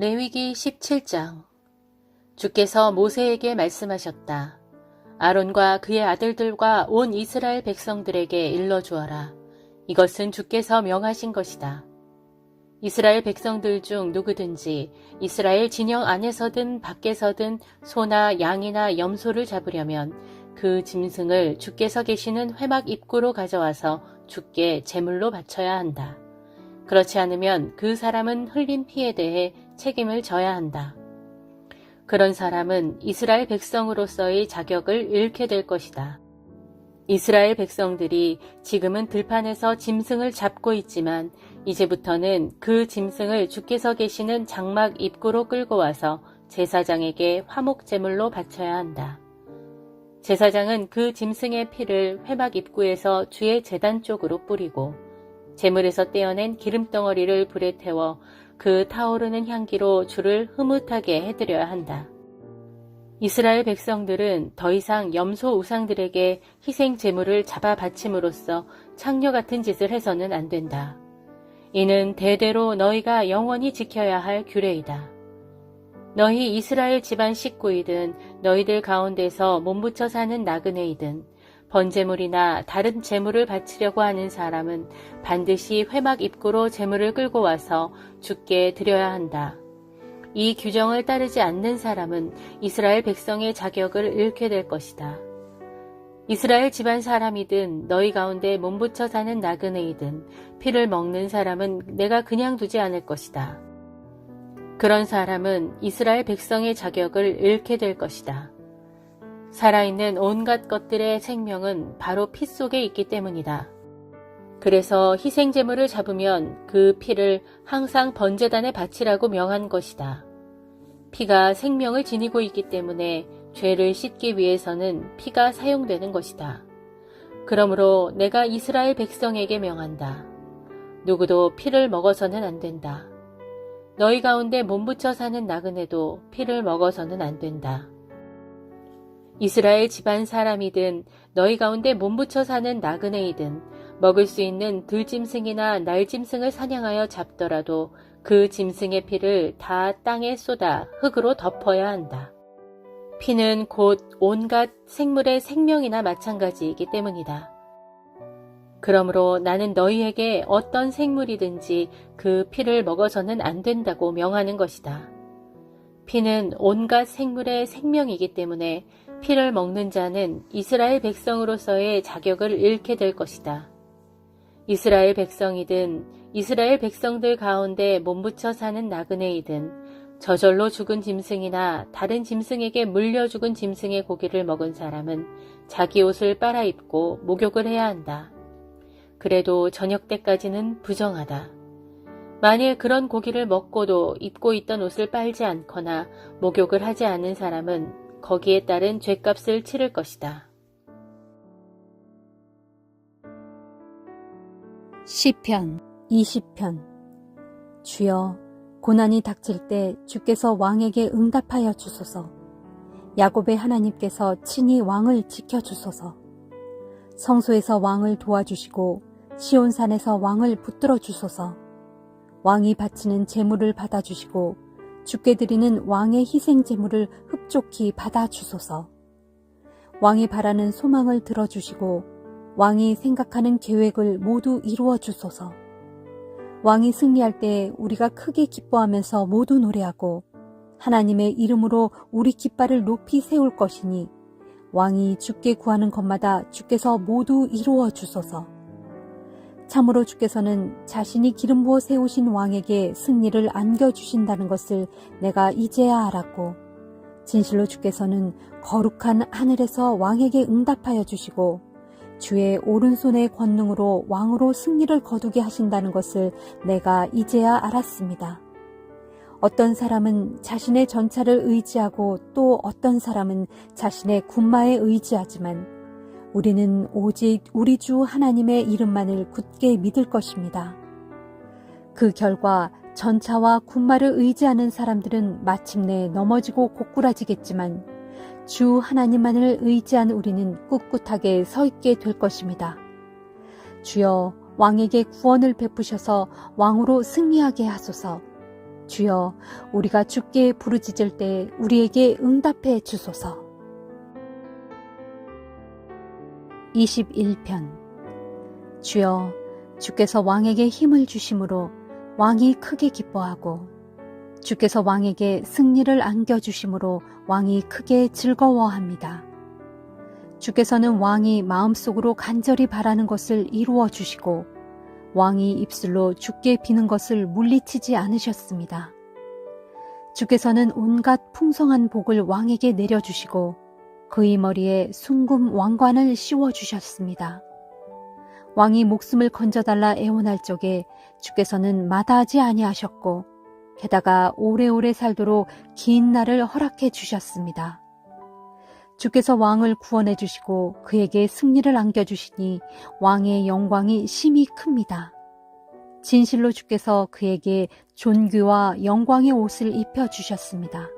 레위기 17장. 주께서 모세에게 말씀하셨다. 아론과 그의 아들들과 온 이스라엘 백성들에게 일러주어라. 이것은 주께서 명하신 것이다. 이스라엘 백성들 중 누구든지 이스라엘 진영 안에서든 밖에서든 소나 양이나 염소를 잡으려면 그 짐승을 주께서 계시는 회막 입구로 가져와서 주께 제물로 바쳐야 한다. 그렇지 않으면 그 사람은 흘린 피에 대해 책임을 져야 한다. 그런 사람은 이스라엘 백성으로서의 자격을 잃게 될 것이다. 이스라엘 백성들이 지금은 들판에서 짐승을 잡고 있지만 이제부터는 그 짐승을 주께서 계시는 장막 입구로 끌고 와서 제사장에게 화목 제물로 바쳐야 한다. 제사장은 그 짐승의 피를 회막 입구에서 주의 제단 쪽으로 뿌리고 제물에서 떼어낸 기름덩어리를 불에 태워 그 타오르는 향기로 주를 흐뭇하게 해드려야 한다. 이스라엘 백성들은 더 이상 염소 우상들에게 희생 제물을 잡아 바침으로써 창녀 같은 짓을 해서는 안 된다. 이는 대대로 너희가 영원히 지켜야 할 규례이다. 너희 이스라엘 집안 식구이든 너희들 가운데서 몸부쳐 사는 나그네이든 번제물이나 다른 제물을 바치려고 하는 사람은 반드시 회막 입구로 제물을 끌고 와서 주께 드려야 한다. 이 규정을 따르지 않는 사람은 이스라엘 백성의 자격을 잃게 될 것이다. 이스라엘 집안 사람이든 너희 가운데 몸부쳐 사는 나그네이든 피를 먹는 사람은 내가 그냥 두지 않을 것이다. 그런 사람은 이스라엘 백성의 자격을 잃게 될 것이다. 살아있는 온갖 것들의 생명은 바로 피 속에 있기 때문이다. 그래서 희생제물을 잡으면 그 피를 항상 번제단에 바치라고 명한 것이다. 피가 생명을 지니고 있기 때문에 죄를 씻기 위해서는 피가 사용되는 것이다. 그러므로 내가 이스라엘 백성에게 명한다. 누구도 피를 먹어서는 안 된다. 너희 가운데 몸부쳐 사는 나그네도 피를 먹어서는 안 된다. 이스라엘 집안 사람이든 너희 가운데 몸부쳐 사는 나그네이든 먹을 수 있는 들짐승이나 날짐승을 사냥하여 잡더라도 그 짐승의 피를 다 땅에 쏟아 흙으로 덮어야 한다. 피는 곧 온갖 생물의 생명이나 마찬가지이기 때문이다. 그러므로 나는 너희에게 어떤 생물이든지 그 피를 먹어서는 안 된다고 명하는 것이다. 피는 온갖 생물의 생명이기 때문에 피를 먹는 자는 이스라엘 백성으로서의 자격을 잃게 될 것이다. 이스라엘 백성이든 이스라엘 백성들 가운데 몸부쳐 사는 나그네이든 저절로 죽은 짐승이나 다른 짐승에게 물려 죽은 짐승의 고기를 먹은 사람은 자기 옷을 빨아입고 목욕을 해야 한다. 그래도 저녁 때까지는 부정하다. 만일 그런 고기를 먹고도 입고 있던 옷을 빨지 않거나 목욕을 하지 않은 사람은 거기에 따른 죗값을 치를 것이다. 시편 20편. 주여, 고난이 닥칠 때 주께서 왕에게 응답하여 주소서. 야곱의 하나님께서 친히 왕을 지켜주소서. 성소에서 왕을 도와주시고 시온산에서 왕을 붙들어 주소서. 왕이 바치는 제물을 받아주시고 주께 드리는 왕의 희생 제물을 흡족히 받아주소서. 왕이 바라는 소망을 들어주시고 왕이 생각하는 계획을 모두 이루어 주소서. 왕이 승리할 때 우리가 크게 기뻐하면서 모두 노래하고 하나님의 이름으로 우리 깃발을 높이 세울 것이니 왕이 주께 구하는 것마다 주께서 모두 이루어 주소서. 참으로 주께서는 자신이 기름 부어 세우신 왕에게 승리를 안겨주신다는 것을 내가 이제야 알았고, 진실로 주께서는 거룩한 하늘에서 왕에게 응답하여 주시고 주의 오른손의 권능으로 왕으로 승리를 거두게 하신다는 것을 내가 이제야 알았습니다. 어떤 사람은 자신의 전차를 의지하고 또 어떤 사람은 자신의 군마에 의지하지만 우리는 오직 우리 주 하나님의 이름만을 굳게 믿을 것입니다. 그 결과 전차와 군마를 의지하는 사람들은 마침내 넘어지고 고꾸라지겠지만 주 하나님만을 의지한 우리는 꿋꿋하게 서 있게 될 것입니다. 주여, 왕에게 구원을 베푸셔서 왕으로 승리하게 하소서. 주여, 우리가 주께 부르짖을 때 우리에게 응답해 주소서. 21편. 주여, 주께서 왕에게 힘을 주심으로 왕이 크게 기뻐하고 주께서 왕에게 승리를 안겨주심으로 왕이 크게 즐거워합니다. 주께서는 왕이 마음속으로 간절히 바라는 것을 이루어 주시고 왕이 입술로 주께 비는 것을 물리치지 않으셨습니다. 주께서는 온갖 풍성한 복을 왕에게 내려주시고 그의 머리에 숭금 왕관을 씌워주셨습니다. 왕이 목숨을 건져달라 애원할 적에 주께서는 마다하지 아니하셨고 게다가 오래오래 살도록 긴 날을 허락해 주셨습니다. 주께서 왕을 구원해 주시고 그에게 승리를 안겨주시니 왕의 영광이 심히 큽니다. 진실로 주께서 그에게 존귀와 영광의 옷을 입혀주셨습니다.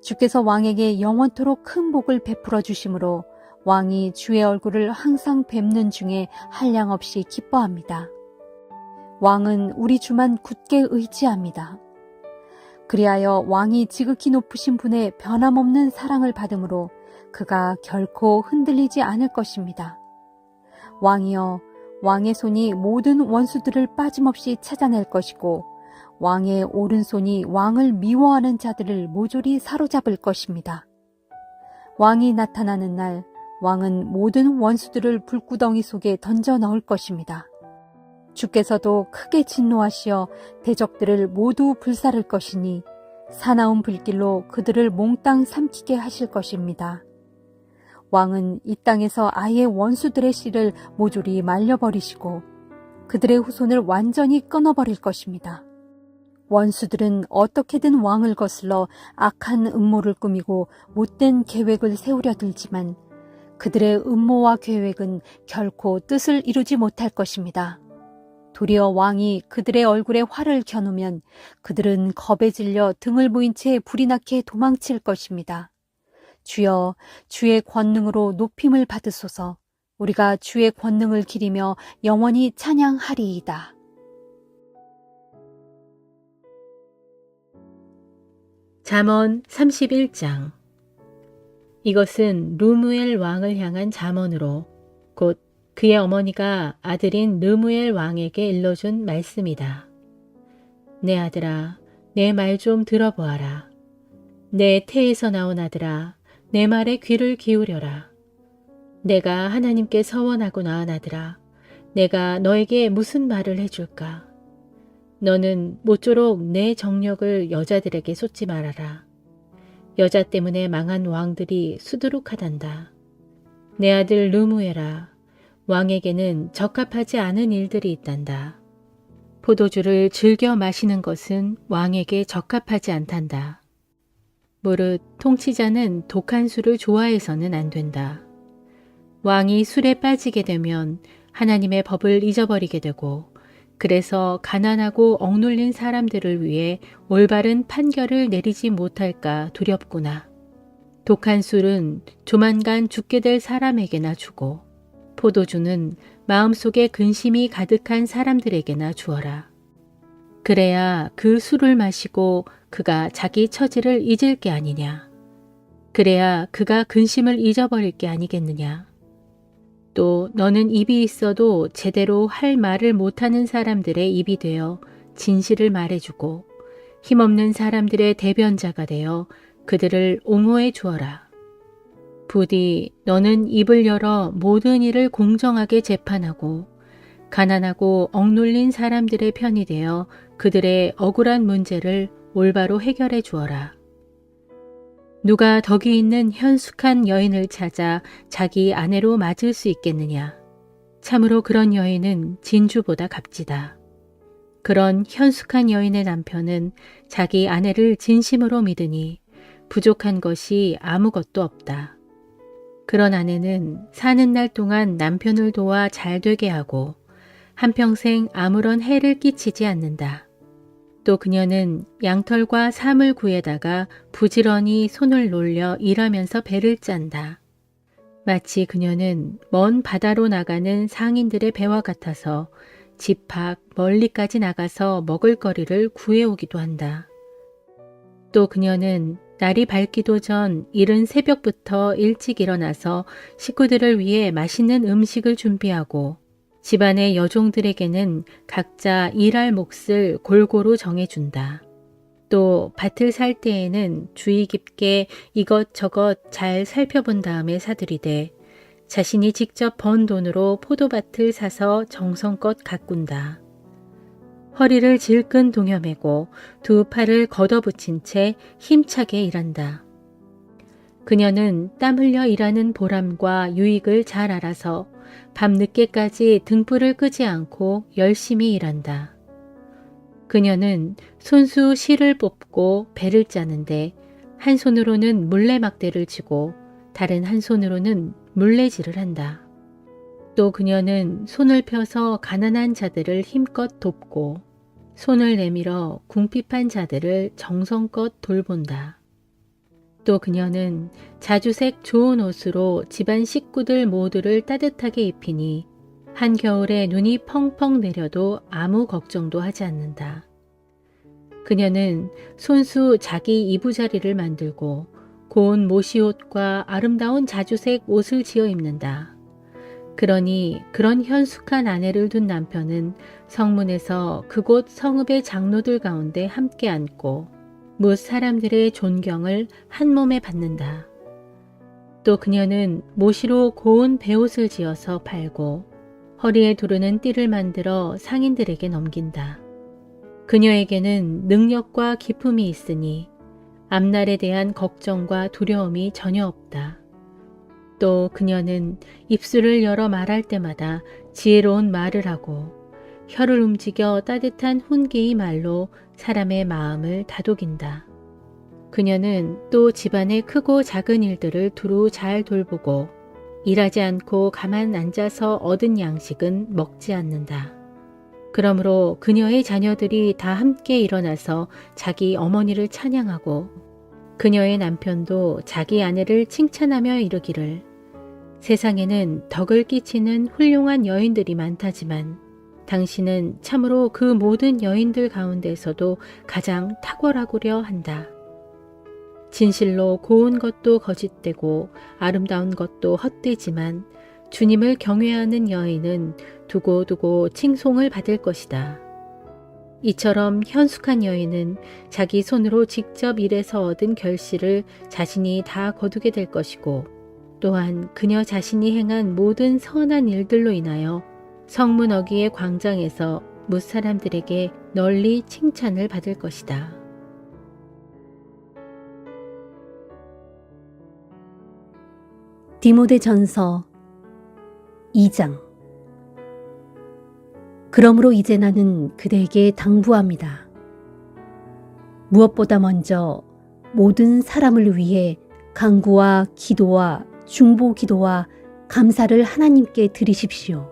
주께서 왕에게 영원토록 큰 복을 베풀어 주심으로 왕이 주의 얼굴을 항상 뵙는 중에 한량없이 기뻐합니다. 왕은 우리 주만 굳게 의지합니다. 그리하여 왕이 지극히 높으신 분의 변함없는 사랑을 받음으로 그가 결코 흔들리지 않을 것입니다. 왕이여, 왕의 손이 모든 원수들을 빠짐없이 찾아낼 것이고 왕의 오른손이 왕을 미워하는 자들을 모조리 사로잡을 것입니다. 왕이 나타나는 날 왕은 모든 원수들을 불구덩이 속에 던져 넣을 것입니다. 주께서도 크게 진노하시어 대적들을 모두 불사를 것이니 사나운 불길로 그들을 몽땅 삼키게 하실 것입니다. 왕은 이 땅에서 아예 원수들의 씨를 모조리 말려버리시고 그들의 후손을 완전히 끊어버릴 것입니다. 원수들은 어떻게든 왕을 거슬러 악한 음모를 꾸미고 못된 계획을 세우려 들지만 그들의 음모와 계획은 결코 뜻을 이루지 못할 것입니다. 도리어 왕이 그들의 얼굴에 활을 겨누면 그들은 겁에 질려 등을 보인 채 불이 나게 도망칠 것입니다. 주여, 주의 권능으로 높임을 받으소서. 우리가 주의 권능을 기리며 영원히 찬양하리이다. 잠언 31장. 이것은 루무엘 왕을 향한 잠언으로 곧 그의 어머니가 아들인 르무엘 왕에게 일러준 말씀이다. 내 아들아, 내 말 좀 들어보아라. 내 태에서 나온 아들아, 내 말에 귀를 기울여라. 내가 하나님께 서원하고 낳은 아들아, 내가 너에게 무슨 말을 해줄까? 너는 모쪼록 내 정력을 여자들에게 쏟지 말아라. 여자 때문에 망한 왕들이 수두룩하단다. 내 아들 르무엘아, 왕에게는 적합하지 않은 일들이 있단다. 포도주를 즐겨 마시는 것은 왕에게 적합하지 않단다. 무릇 통치자는 독한 술을 좋아해서는 안 된다. 왕이 술에 빠지게 되면 하나님의 법을 잊어버리게 되고 그래서 가난하고 억눌린 사람들을 위해 올바른 판결을 내리지 못할까 두렵구나. 독한 술은 조만간 죽게 될 사람에게나 주고 포도주는 마음속에 근심이 가득한 사람들에게나 주어라. 그래야 그 술을 마시고 그가 자기 처지를 잊을 게 아니냐. 그래야 그가 근심을 잊어버릴 게 아니겠느냐. 또 너는 입이 있어도 제대로 할 말을 못하는 사람들의 입이 되어 진실을 말해주고 힘없는 사람들의 대변자가 되어 그들을 옹호해 주어라. 부디 너는 입을 열어 모든 일을 공정하게 재판하고 가난하고 억눌린 사람들의 편이 되어 그들의 억울한 문제를 올바로 해결해 주어라. 누가 덕이 있는 현숙한 여인을 찾아 자기 아내로 맞을 수 있겠느냐? 참으로 그런 여인은 진주보다 값지다. 그런 현숙한 여인의 남편은 자기 아내를 진심으로 믿으니 부족한 것이 아무것도 없다. 그런 아내는 사는 날 동안 남편을 도와 잘 되게 하고 한평생 아무런 해를 끼치지 않는다. 또 그녀는 양털과 사물 구에다가 부지런히 손을 놀려 일하면서 배를 짠다. 마치 그녀는 먼 바다로 나가는 상인들의 배와 같아서 집 밖 멀리까지 나가서 먹을거리를 구해오기도 한다. 또 그녀는 날이 밝기도 전 이른 새벽부터 일찍 일어나서 식구들을 위해 맛있는 음식을 준비하고 집안의 여종들에게는 각자 일할 몫을 골고루 정해준다. 또 밭을 살 때에는 주의 깊게 이것저것 잘 살펴본 다음에 사들이되 자신이 직접 번 돈으로 포도밭을 사서 정성껏 가꾼다. 허리를 질끈 동여매고 두 팔을 걷어붙인 채 힘차게 일한다. 그녀는 땀 흘려 일하는 보람과 유익을 잘 알아서 밤늦게까지 등불을 끄지 않고 열심히 일한다. 그녀는 손수 실을 뽑고 배를 짜는데 한 손으로는 물레막대를 쥐고 다른 한 손으로는 물레질을 한다. 또 그녀는 손을 펴서 가난한 자들을 힘껏 돕고 손을 내밀어 궁핍한 자들을 정성껏 돌본다. 또 그녀는 자주색 좋은 옷으로 집안 식구들 모두를 따뜻하게 입히니 한겨울에 눈이 펑펑 내려도 아무 걱정도 하지 않는다. 그녀는 손수 자기 이부자리를 만들고 고운 모시옷과 아름다운 자주색 옷을 지어 입는다. 그러니 그런 현숙한 아내를 둔 남편은 성문에서 그곳 성읍의 장로들 가운데 함께 앉고 뭇 사람들의 존경을 한 몸에 받는다. 또 그녀는 모시로 고운 베옷을 지어서 팔고 허리에 두르는 띠를 만들어 상인들에게 넘긴다. 그녀에게는 능력과 기품이 있으니 앞날에 대한 걱정과 두려움이 전혀 없다. 또 그녀는 입술을 열어 말할 때마다 지혜로운 말을 하고 혀를 움직여 따뜻한 훈계의 말로 사람의 마음을 다독인다. 그녀는 또 집안의 크고 작은 일들을 두루 잘 돌보고 일하지 않고 가만 앉아서 얻은 양식은 먹지 않는다. 그러므로 그녀의 자녀들이 다 함께 일어나서 자기 어머니를 찬양하고 그녀의 남편도 자기 아내를 칭찬하며 이르기를 세상에는 덕을 끼치는 훌륭한 여인들이 많다지만 당신은 참으로 그 모든 여인들 가운데서도 가장 탁월하구려 한다. 진실로 고운 것도 거짓되고 아름다운 것도 헛되지만 주님을 경외하는 여인은 두고두고 칭송을 받을 것이다. 이처럼 현숙한 여인은 자기 손으로 직접 일해서 얻은 결실을 자신이 다 거두게 될 것이고 또한 그녀 자신이 행한 모든 선한 일들로 인하여 성문 어귀의 광장에서 뭇 사람들에게 널리 칭찬을 받을 것이다. 디모데전서 2장. 그러므로 이제 나는 그대에게 당부합니다. 무엇보다 먼저 모든 사람을 위해 간구와 기도와 중보 기도와 감사를 하나님께 드리십시오.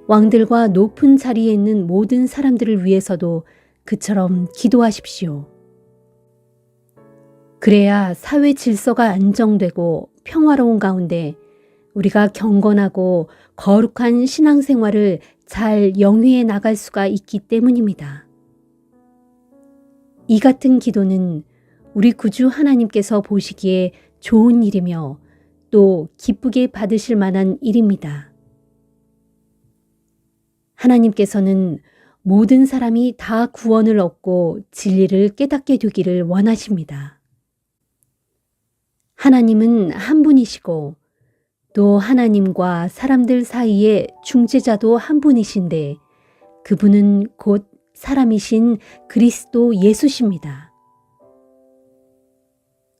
왕들과 높은 자리에 있는 모든 사람들을 위해서도 그처럼 기도하십시오. 그래야 사회 질서가 안정되고 평화로운 가운데 우리가 경건하고 거룩한 신앙생활을 잘 영위해 나갈 수가 있기 때문입니다. 이 같은 기도는 우리 구주 하나님께서 보시기에 좋은 일이며 또 기쁘게 받으실 만한 일입니다. 하나님께서는 모든 사람이 다 구원을 얻고 진리를 깨닫게 되기를 원하십니다. 하나님은 한 분이시고 또 하나님과 사람들 사이에 중재자도 한 분이신데 그분은 곧 사람이신 그리스도 예수십니다.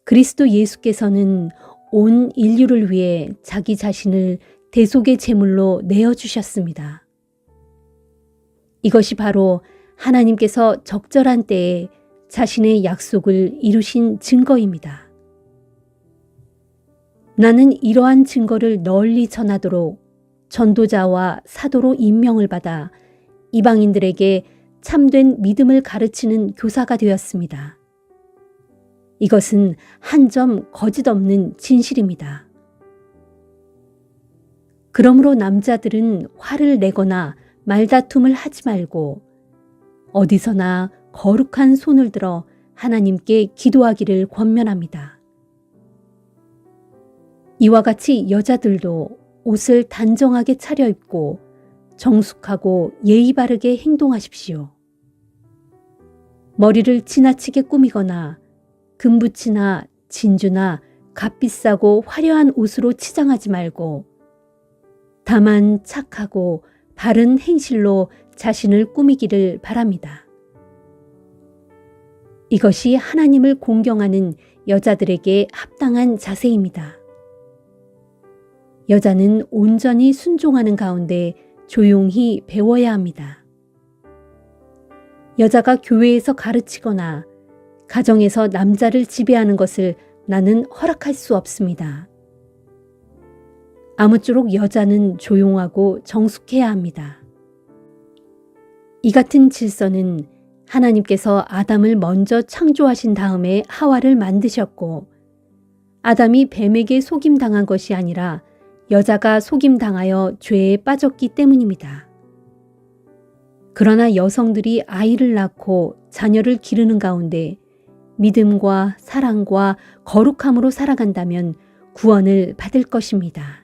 그리스도 예수께서는 온 인류를 위해 자기 자신을 대속의 제물로 내어주셨습니다. 이것이 바로 하나님께서 적절한 때에 자신의 약속을 이루신 증거입니다. 나는 이러한 증거를 널리 전하도록 전도자와 사도로 임명을 받아 이방인들에게 참된 믿음을 가르치는 교사가 되었습니다. 이것은 한 점 거짓 없는 진실입니다. 그러므로 남자들은 화를 내거나 말다툼을 하지 말고 어디서나 거룩한 손을 들어 하나님께 기도하기를 권면합니다. 이와 같이 여자들도 옷을 단정하게 차려입고 정숙하고 예의 바르게 행동하십시오. 머리를 지나치게 꾸미거나 금붙이나 진주나 값비싸고 화려한 옷으로 치장하지 말고 다만 착하고 바른 행실로 자신을 꾸미기를 바랍니다. 이것이 하나님을 공경하는 여자들에게 합당한 자세입니다. 여자는 온전히 순종하는 가운데 조용히 배워야 합니다. 여자가 교회에서 가르치거나 가정에서 남자를 지배하는 것을 나는 허락할 수 없습니다. 아무쪼록 여자는 조용하고 정숙해야 합니다. 이 같은 질서는 하나님께서 아담을 먼저 창조하신 다음에 하와를 만드셨고 아담이 뱀에게 속임당한 것이 아니라 여자가 속임당하여 죄에 빠졌기 때문입니다. 그러나 여성들이 아이를 낳고 자녀를 기르는 가운데 믿음과 사랑과 거룩함으로 살아간다면 구원을 받을 것입니다.